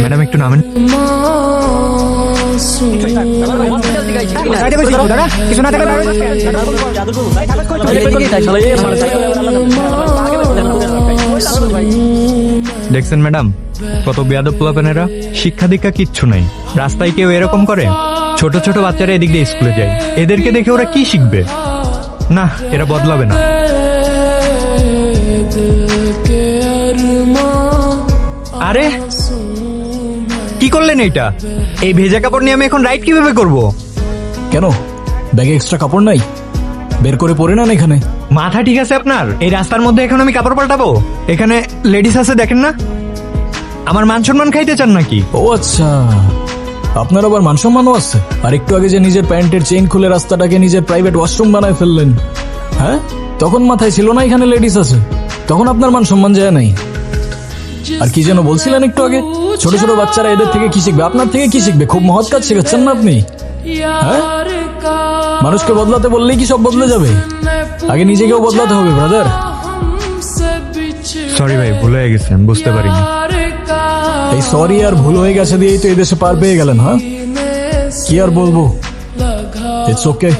Madam একটু নামেন। দেখছেন ম্যাডাম, কত বেয়াদব পোলাপানেরা, শিক্ষা দীক্ষা কিচ্ছু নাই। রাস্তায় কেউ এরকম করে? ছোট ছোট বাচ্চারা এদিক দিয়ে স্কুলে যায়, এদেরকে দেখে ওরা কি শিখবে? না, এরা বদলাবে না। আরে কি করলেন এইটা? এই ভেজা কাপড় নিয়ে আমি এখন রাইড কিভাবে করব? কেন, ব্যাগে এক্সট্রা কাপড় নাই? বের করে পরে নেন এখানে। মাথা ঠিক আছে আপনার? এই রাস্তার মধ্যে এখন আমি কাপড় পাল্টাবো? এখানে লেডিস আছে, দেখেন না? আমার মান সম্মান খাইতে চান নাকি? ও আচ্ছা, আপনার আবার মান সম্মানও আছে? আর একটু আগে যে নিজের প্যান্টের চেইন খুলে রাস্তাটাকে নিজের প্রাইভেট ওয়াশরুম বানায় ফেললেন, হ্যাঁ? তখন মাথায় ছিল না এখানে লেডিস আছে? তখন আপনার মান সম্মান যায় নাই? আর কি যেন বলছিলেন একটু আগে? ছোট ছোট বাচ্চারা এদের থেকে কি শিখবে? আপনার থেকে কি শিখবে? খুব মহৎ কাজ শেখাচ্ছেন না আপনি? হ্যাঁ, মানুষকে বদলাতে বললেই কি সব বদলে যাবে? আগে নিজেকেও বদলাতে হবে ব্রাদার। সরি ভাই, ভুল হয়ে গেছে, আমি বুঝতে পারিনি। এই সরি আর ভুল হয়ে গেছে দিয়েই তো এদেশে পার পেয়ে গেলেন, হ্যাঁ? কি আর বলবো, ইটস ওকে।